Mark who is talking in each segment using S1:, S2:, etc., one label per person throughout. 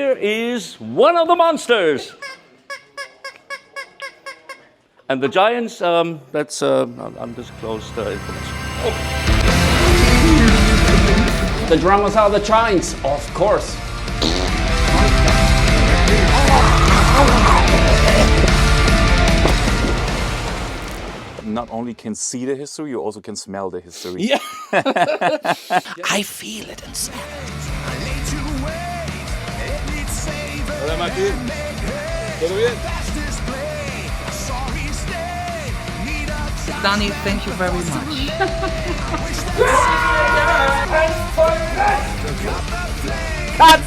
S1: here is one of the monsters. And the giants, that's undisclosed information. Oh.
S2: The drummers are the giants, of course.
S3: Not only can see the history, you also can smell the history.
S1: Yeah.
S4: I feel it inside.
S5: Hola Martín, ¿todo bien?
S4: Danny, thank you very much.
S6: Cut!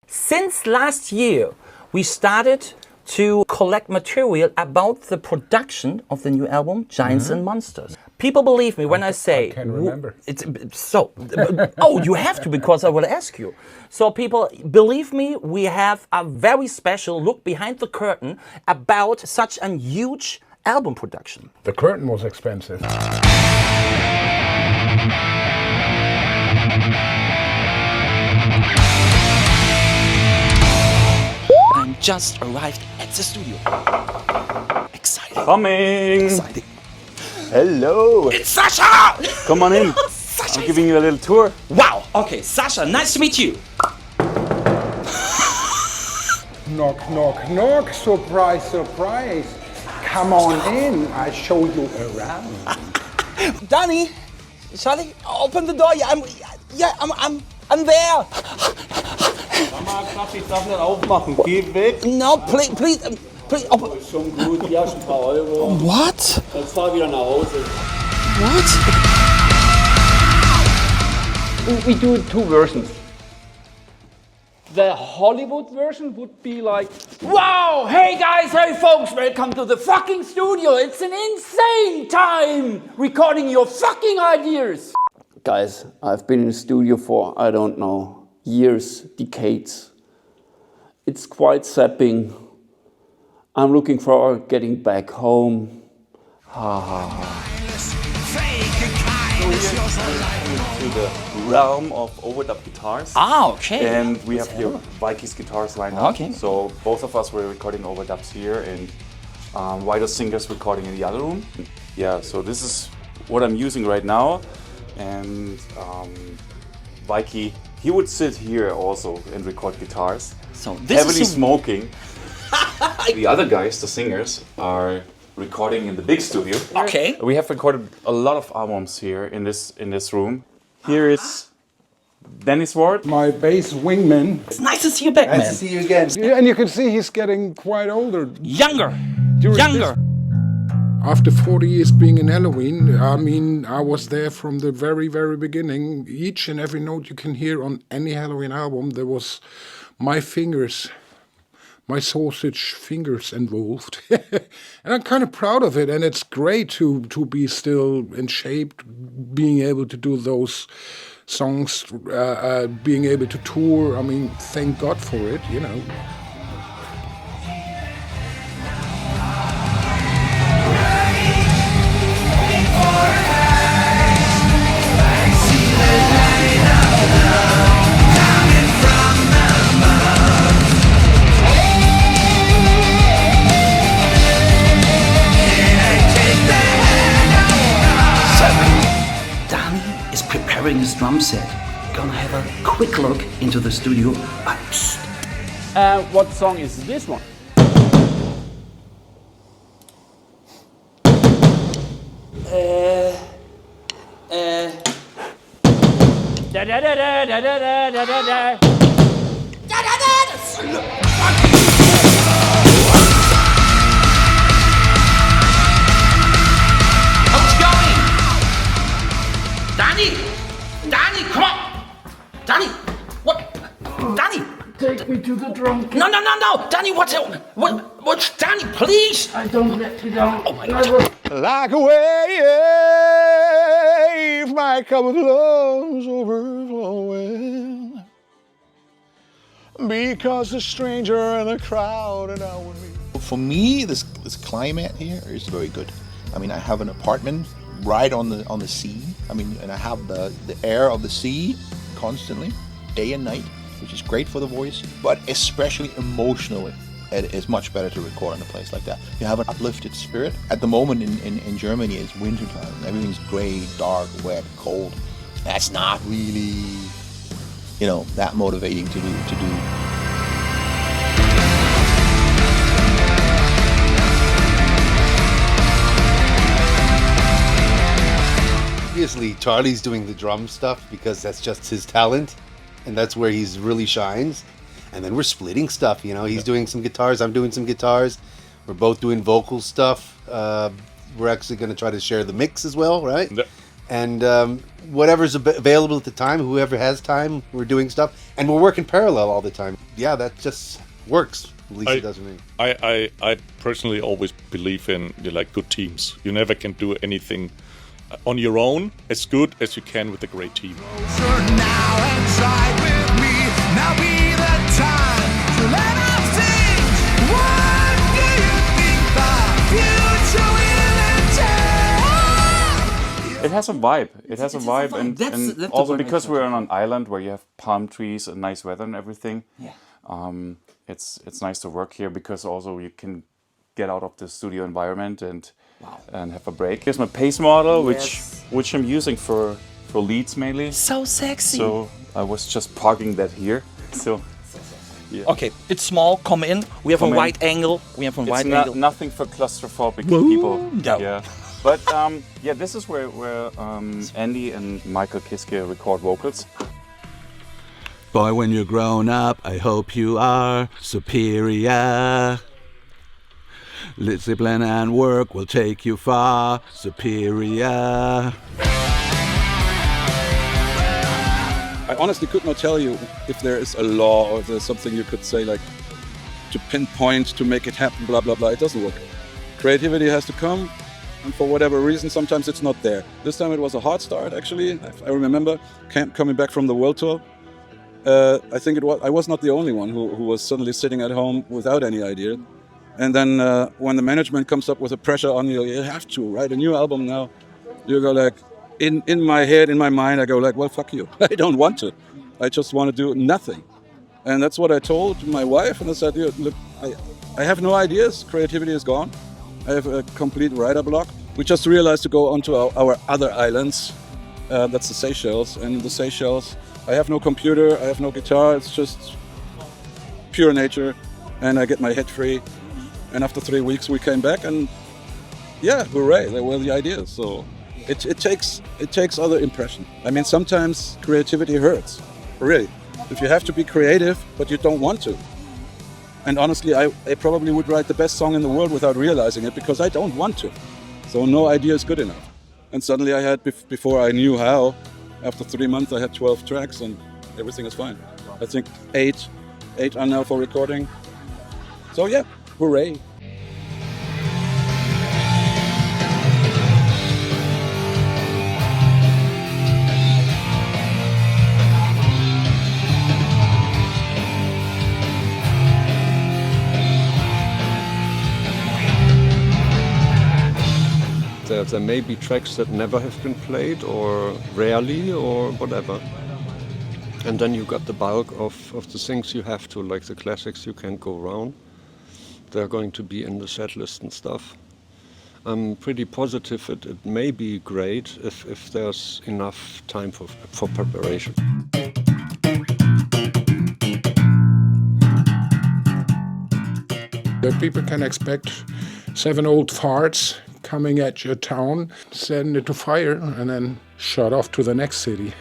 S6: Since last year, we started to collect material about the production of the new album, Giants and Monsters. People believe me when I say...
S5: I can remember.
S6: Oh, you have to, because I will ask you. So people, believe me, we have a very special look behind the curtain about such a huge album production.
S5: The curtain was expensive.
S4: I'm just arrived at the studio. Exciting.
S3: Coming!
S4: Exciting.
S3: Hello!
S4: It's Sasha!
S3: Come on in.
S4: Sasha
S3: I'm giving you a little tour.
S4: Wow, okay, Sasha, nice to meet you.
S5: Knock, knock, knock. Surprise, surprise. Come on in. I show you around.
S4: Danny, shall I open the door? I'm there.
S7: Mama, darf ich das nicht aufmachen? Geh weg.
S4: No, please. Open.
S7: Ist schon gut, hier hast du ein paar Euro.
S4: What?
S7: Jetzt fahr wieder nach Hause.
S4: What?
S2: We do two versions. The Hollywood version would be like,
S8: Wow! Hey guys, hey folks, welcome to the fucking studio. It's an insane time recording your fucking ideas.
S2: guys, I've been in the studio for, I don't know, years, decades. It's quite sapping. I'm looking forward getting back home. Ha ha ha.
S3: To the realm of overdub guitars.
S4: Ah, okay.
S3: And we have here Vikey's guitars lined up.
S4: Okay.
S3: So both of us were recording overdubs here, and Wider Singers recording in the other room. Yeah, so this is what I'm using right now. And Vikey, he would sit here also and record guitars.
S4: So this
S3: heavily
S4: is
S3: smoking. The other guys, the singers, are recording in the big studio.
S4: Okay.
S3: We have recorded a lot of albums here in this room. Here is Dennis Ward.
S5: My bass wingman.
S4: It's nice to see you back, man.
S9: Nice to see you again.
S5: Yeah, and you can see he's getting quite older.
S4: Younger.
S5: During
S4: Younger.
S5: After 40 years being in Helloween, I mean, I was there from the very, very beginning. Each and every note you can hear on any Helloween album, there was my fingers, my sausage fingers involved. And I'm kind of proud of it, and it's great to be still in shape, being able to do those songs, being able to tour. I mean, thank God for it, you know.
S4: Preparing his drum set. Gonna have a quick look into the studio.
S2: What song is this one?
S8: Da da da da da da da da da da.
S4: How's it going? Danny! Danny, come on! Danny! What? Danny!
S8: Take me to the drum.
S4: No! Danny, what's Danny, please!
S8: I don't let you down.
S4: Oh my God.
S5: Like a wave, my cup of love's overflowing. Because a stranger in a crowded out with me.
S9: For me, this climate here is very good. I mean, I have an apartment right on the sea. I mean, and I have the air of the sea constantly. day and night, which is great for the voice, but especially emotionally, it is much better to record in a place like that. You have an uplifted spirit. At the moment in Germany, it's wintertime. Everything's grey, dark, wet, cold. That's not really, that motivating to do.
S10: Obviously, Charlie's doing the drum stuff because that's just his talent, and that's where he's really shines. And then we're splitting stuff, He's doing some guitars, I'm doing some guitars. We're both doing vocal stuff. We're actually going to try to share the mix as well, right?
S11: Yeah.
S10: And whatever's available at the time, whoever has time, we're doing stuff. And we're working parallel all the time. Yeah, that just works. At least it does for me.
S11: I personally always believe in good teams. You never can do anything on your own as good as you can with a great team.
S3: It has a vibe. It has a vibe, and
S8: That's
S3: also
S8: the word
S3: because
S8: I
S3: we're on an island where you have palm trees and nice weather and everything.
S8: Yeah.
S3: It's nice to work here because also you can get out of the studio environment and have a break. Here's my pace model, which I'm using for leads mainly.
S6: So sexy.
S3: So I was just parking that here. So. Yeah.
S6: Okay, it's small. Come in. We have a wide angle.
S3: It's nothing for claustrophobic people.
S6: No.
S3: Yeah. But this is where Andy and Michael Kiske record vocals.
S12: Boy, when you're grown up, I hope you are superior. Discipline and work will take you far. Superior.
S13: I honestly could not tell you if there is a law or if there's something you could say like to pinpoint to make it happen, blah, blah, blah. It doesn't work. Creativity has to come, and for whatever reason, sometimes it's not there. This time it was a hard start, actually. I remember coming back from the world tour. I think I was not the only one who was suddenly sitting at home without any idea. And then when the management comes up with a pressure on you, you have to write a new album now. You go like, in my head, in my mind, I go like, well, fuck you. I don't want to. I just want to do nothing. And that's what I told my wife. And I said, look, I have no ideas. Creativity is gone. I have a complete writer block. We just realized to go onto our other islands. That's the Seychelles. And in the Seychelles, I have no computer. I have no guitar. It's just pure nature. And I get my head free. And after 3 weeks, we came back and yeah, hooray, there were the ideas. So it takes other impression. I mean, sometimes creativity hurts, really. If you have to be creative, but you don't want to. And honestly, I probably would write the best song in the world without realizing it because I don't want to. So no idea is good enough. And suddenly I had, before I knew how, after 3 months I had 12 tracks and everything is fine. I think eight are now for recording. So yeah, hooray.
S14: There may be tracks that never have been played or rarely or whatever. And then you got the bulk of the things you have to, like the classics you can't go wrong. They're going to be in the set list and stuff. I'm pretty positive it may be great if there's enough time for preparation.
S5: That people can expect 7 old farts coming at your town, setting it to fire, and then shut off to the next city.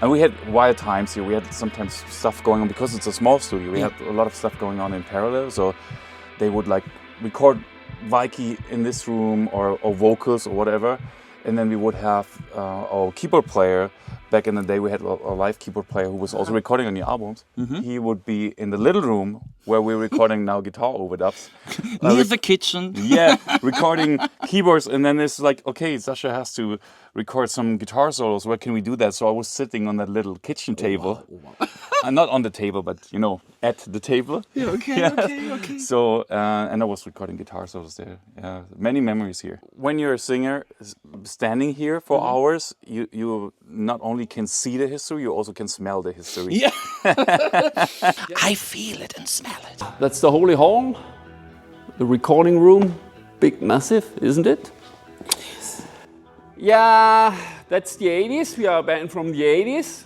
S3: And we had wild times here. We had sometimes stuff going on because it's a small studio. We had a lot of stuff going on in parallel. So they would like record Vicky in this room or vocals or whatever. And then we would have our keyboard player. Back in the day, we had a live keyboard player who was also recording on the albums. Mm-hmm. He would be in the little room where we're recording now guitar overdubs.
S6: Near the kitchen.
S3: Yeah, recording keyboards. And then it's like, okay, Sasha has to record some guitar solos. Where can we do that? So I was sitting on that little kitchen table. Not on the table, but, you know, at the table.
S6: Yeah, okay.
S3: So, and I was recording guitar solos there. Many memories here. When you're a singer, standing here for hours, you not only only can see the history, you also can smell the history.
S6: Yeah. I feel it and smell it.
S2: That's the Holy Hall, the recording room, big, massive, isn't it? Yeah, that's the 80s. We are a band from the 80s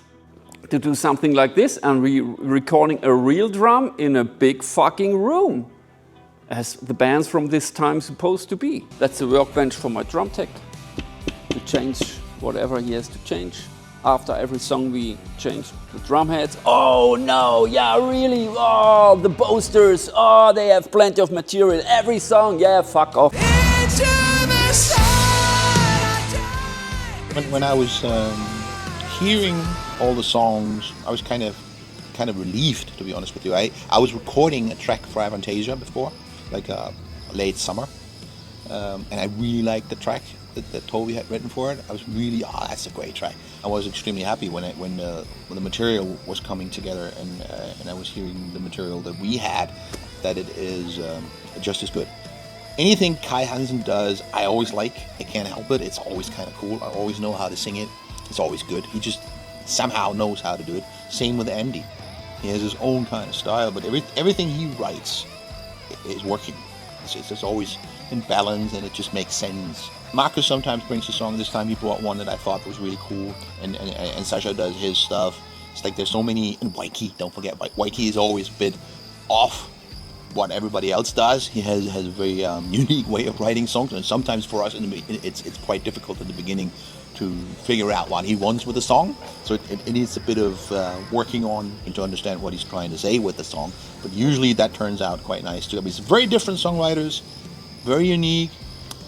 S2: to do something like this, and we recording a real drum in a big fucking room, as the bands from this time supposed to be. That's the workbench for my drum tech to change whatever he has to change. After every song we change the drum heads. Oh no, yeah really, oh the boasters, oh they have plenty of material. Every song, yeah fuck off.
S9: When I was hearing all the songs, I was kind of relieved, to be honest with you. I was recording a track for Avantasia before, like late summer, and I really liked the track that Toby had written for it. I was really, that's a great track. I was extremely happy when the material was coming together, and I was hearing the material that we had, that it is just as good. Anything Kai Hansen does, I always like. I can't help it. It's always kind of cool. I always know how to sing it. It's always good. He just somehow knows how to do it. Same with Andy. He has his own kind of style, but everything he writes is working. It's always in balance, and it just makes sense. Marcus sometimes brings a song. This time he brought one that I thought was really cool, and Sasha does his stuff. It's like there's so many, and Waiki, don't forget, Waiki is always a bit off what everybody else does. He has a very unique way of writing songs, and sometimes for us it's quite difficult in the beginning to figure out what he wants with the song. So it needs a bit of working on and to understand what he's trying to say with the song. But usually that turns out quite nice too. I mean, it's very different songwriters, very unique,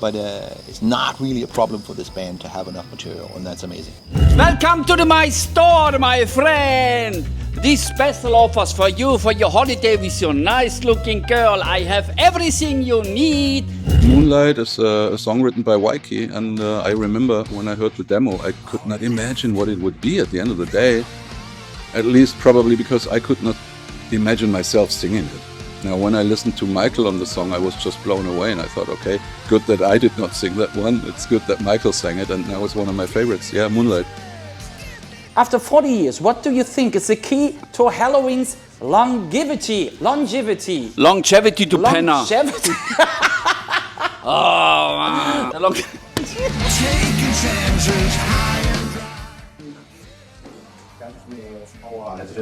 S9: but it's not really a problem for this band to have enough material, and that's amazing.
S8: Welcome to my store, my friend. These special offers for you for your holiday with your nice looking girl. I have everything you need.
S13: Moonlight is a song written by Waiki, and I remember when I heard the demo, I could not imagine what it would be at the end of the day. At least probably because I could not imagine myself singing it. Now, when I listened to Michael on the song, I was just blown away, and I thought, okay, good that I did not sing that one. It's good that Michael sang it, and now it's one of my favorites. Yeah, Moonlight.
S6: After 40 years, what do you think is the key to Helloween's longevity? Longevity
S2: to Penna.
S6: Longevity.
S2: Oh, man.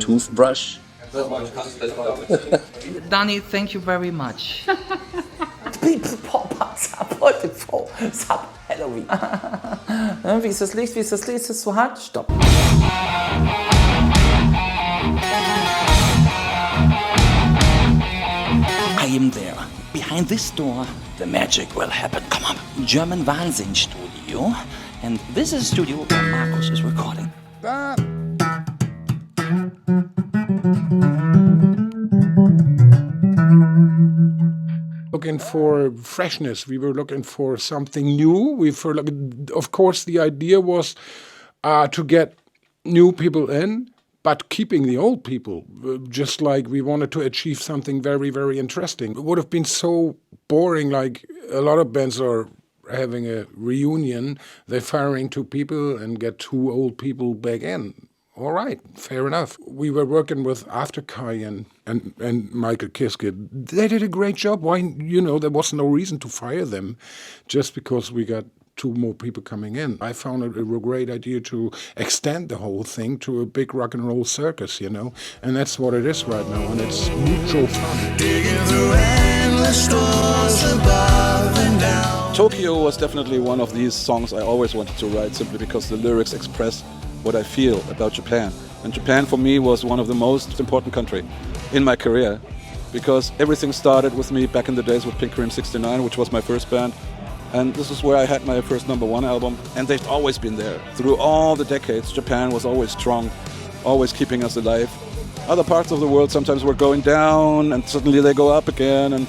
S1: Toothbrush.
S15: Danny, thank you very much.
S6: Sub Halloween. Wie ist das Licht? Wie ist das Licht? Ist es zu hart? Stopp. I am there. Behind this door, the magic will happen. Come on. German Wahnsinn Studio. And this is a studio where Markus is recording.
S5: Looking for freshness. We were looking for something new. Of course, the idea was to get new people in, but keeping the old people. Just like we wanted to achieve something very, very interesting. It would have been so boring, like a lot of bands are having a reunion. They're firing 2 people and get 2 old people back in. All right, fair enough. We were working with After Kai and Michael Kiske. They did a great job. Why, there was no reason to fire them just because we got 2 more people coming in. I found it a great idea to extend the whole thing to a big rock and roll circus, and that's what it is right now, and it's mutual fun.
S16: Digging through endless doors above and down.
S13: Tokyo was definitely one of these songs I always wanted to write, simply because the lyrics express what I feel about Japan. And Japan for me was one of the most important country in my career, because everything started with me back in the days with Pink Cream 69, which was my first band. And this is where I had my first #1 album, and they've always been there. Through all the decades, Japan was always strong, always keeping us alive. Other parts of the world sometimes were going down, and suddenly they go up again,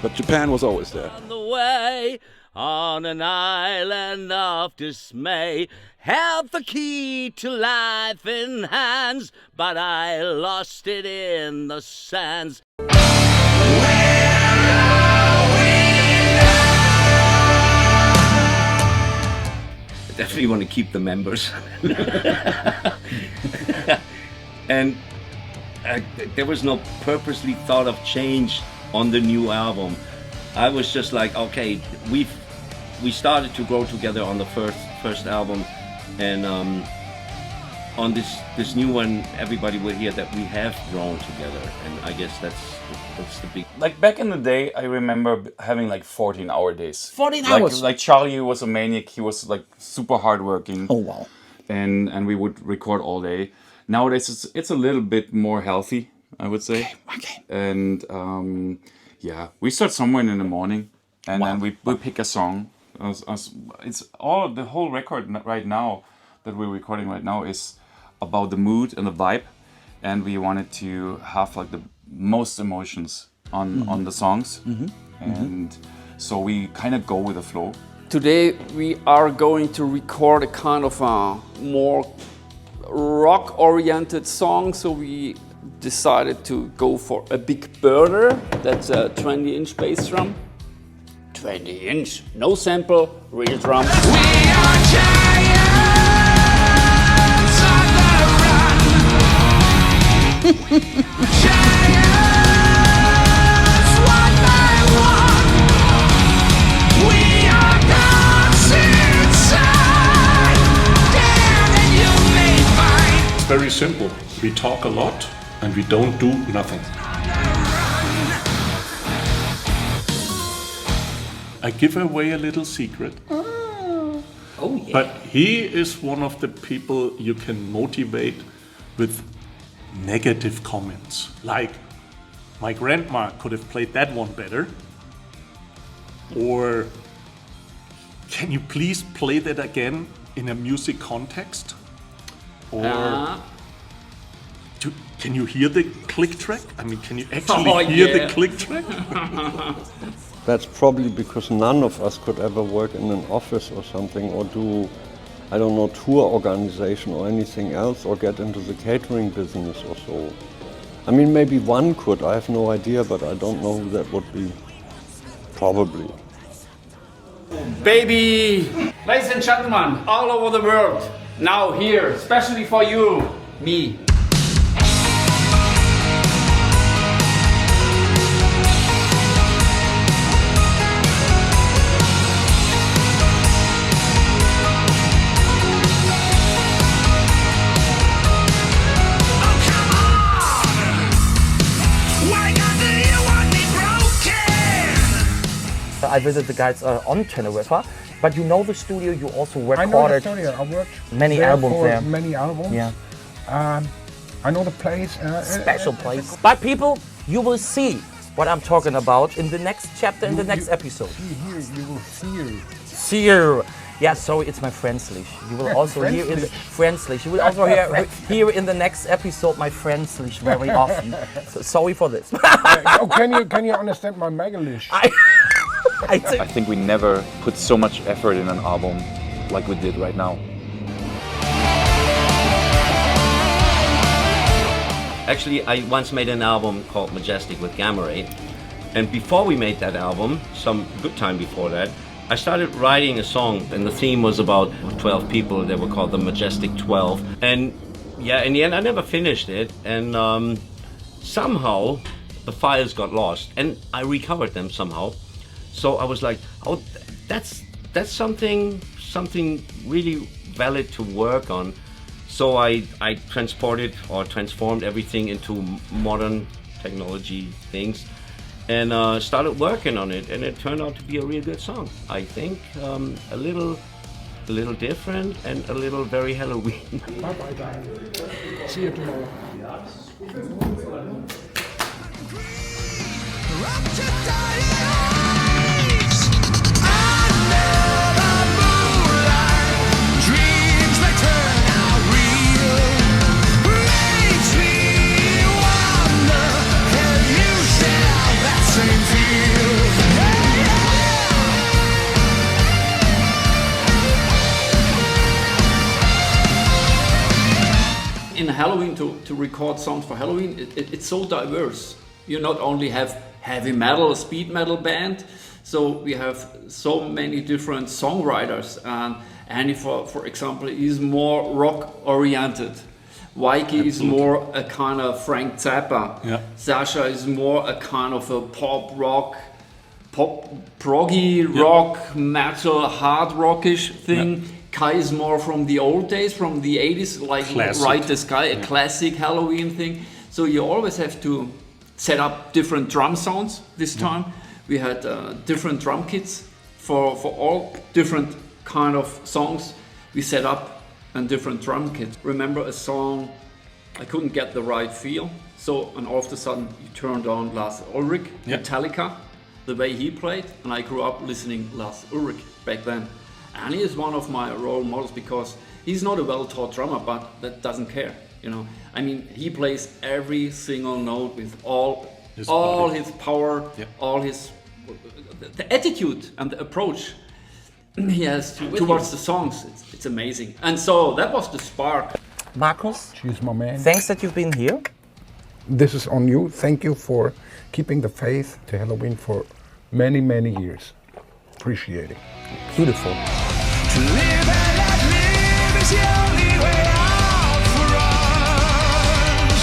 S13: but Japan was always there.
S1: On the way, on an island of dismay, held the key to life in hands, but I lost it in the sands. definitely want to keep the members. And there was no purposely thought of change on the new album. I was just like, okay, we started to grow together on the first album, and on this new one, everybody will hear that we have grown together, and I guess that's the big.
S3: Like back in the day, I remember having like 14-hour days.
S6: 14 hours?
S3: Like Charlie was a maniac. He was like super hardworking.
S6: Oh wow!
S3: And we would record all day. Nowadays, it's a little bit more healthy, I would say.
S6: Okay.
S3: And yeah, we start somewhere in the morning, and then we pick a song. It's all the whole record right now that we're recording right now is about the mood and the vibe, and we wanted to have like the most emotions on the songs, and so we kind of go with the flow.
S2: Today we are going to record a kind of a more rock-oriented song, so we decided to go for a big burner. That's a 20-inch bass drum. 20-inch, no sample, real drum.
S16: We are giants on the run. Giants one by one. We are gods inside. Dead and you may find.
S11: It's very simple. We talk a lot and we don't do nothing. I give away a little secret.
S6: Oh yeah.
S11: But he is one of the people you can motivate with negative comments. Like, my grandma could have played that one better. Or, can you please play that again in a music context? Or, can you hear the click track? I mean, can you actually hear the click track?
S14: That's probably because none of us could ever work in an office or something, or do, I don't know, tour organization or anything else, or get into the catering business or so. I mean, maybe one could, I have no idea, but I don't know who that would be. Probably.
S8: Baby! Ladies and gentlemen, all over the world, now here, especially for you, me.
S6: I visited the guys on Teneriffa, but you know the studio, you also recorded.
S5: I know the studio, I worked
S6: many
S5: there
S6: albums
S5: for
S6: there.
S5: many albums.
S6: Yeah.
S5: I know the place.
S6: Special place. But people, you will see what I'm talking about in the next chapter, in the next episode.
S5: Here, you will see.
S6: Seer. Yeah, sorry, it's my Franzlish. You will also hear in the Franzlish. You will also hear in the next episode my Franzlish very often. So sorry for this.
S5: Can you understand my Megalish?
S3: I think we never put so much effort in an album like we did right now.
S1: Actually, I once made an album called Majestic with Gamma Ray, and before we made that album, some good time before that, I started writing a song, and the theme was about 12 people. They were called the Majestic 12, and yeah, in the end, I never finished it, and somehow the files got lost, and I recovered them somehow. So I was like, oh, that's something really valid to work on. So I transformed everything into modern technology things, and started working on it, and it turned out to be a real good song. I think a little different and a little very Helloween.
S5: Bye bye, guys. See you tomorrow.
S8: In Helloween, to record songs for Helloween, it's so diverse. You not only have heavy metal, speed metal band, so we have so many different songwriters,
S17: Annie, for example, is more rock-oriented. Mikey is more a kind of Frank Zappa.
S11: Yeah.
S17: Sasha is more a kind of a pop proggy rock, metal, hard rockish thing.
S11: Yeah.
S17: Kai is more from the old days, from the 80s, like
S11: Classic.
S17: Right the Sky, a classic Helloween thing. So you always have to set up different drum sounds this time. We had different drum kits for all different kind of songs. We set up a different drum kit. Remember a song, I couldn't get the right feel. So, and all of a sudden you turned on Lars Ulrich, Metallica, the way he played. And I grew up listening Lars Ulrich back then. And he is one of my role models because he's not a well-taught drummer, but that doesn't care, you know. I mean, he plays every single note with all his power, all his the attitude and the approach he has towards the songs. It's amazing. And so that was the spark.
S6: Markus,
S5: She's my man.
S6: thanks that you've been here.
S5: This is on you. Thank you for keeping the faith to Helloween for many, many years. Appreciate it.
S6: Beautiful.
S16: To live and let live is the only way out for us.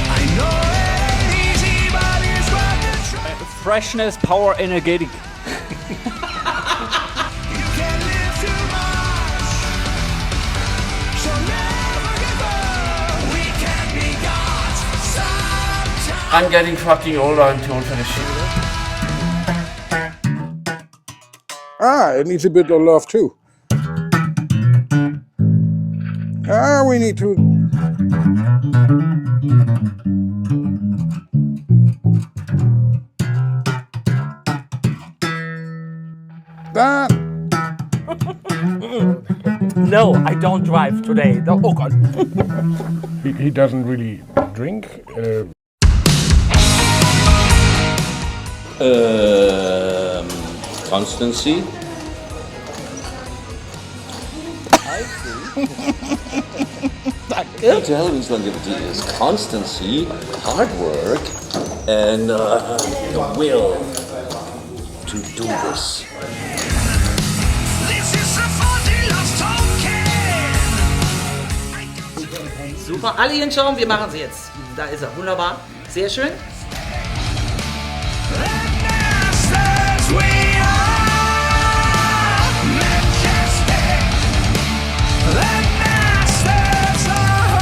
S16: I know it ain't easy, but it's worth the try.
S8: Freshness, power, energetic.
S16: You can live too much, so never give up. We can be gods sometimes.
S1: I'm getting fucking older, I'm too old for this shit.
S5: It needs a bit of love too. We need to. That.
S6: No, I don't drive today. No, oh God.
S5: He doesn't really drink.
S1: Constancy.
S6: Danke.
S1: The Helloween's longevity is constancy, hard work, and the will to do this.
S16: This is a funny lost token.
S15: Super, alle hinschauen, wir machen sie jetzt. Da ist er, wunderbar, sehr schön.
S16: Masters we are, majestic. The masters are.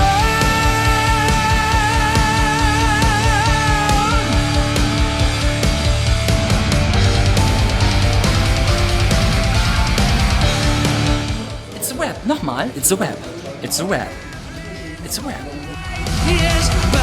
S15: It's a web, nochmal, it's a web. It's a web. It's a web.
S16: Yes.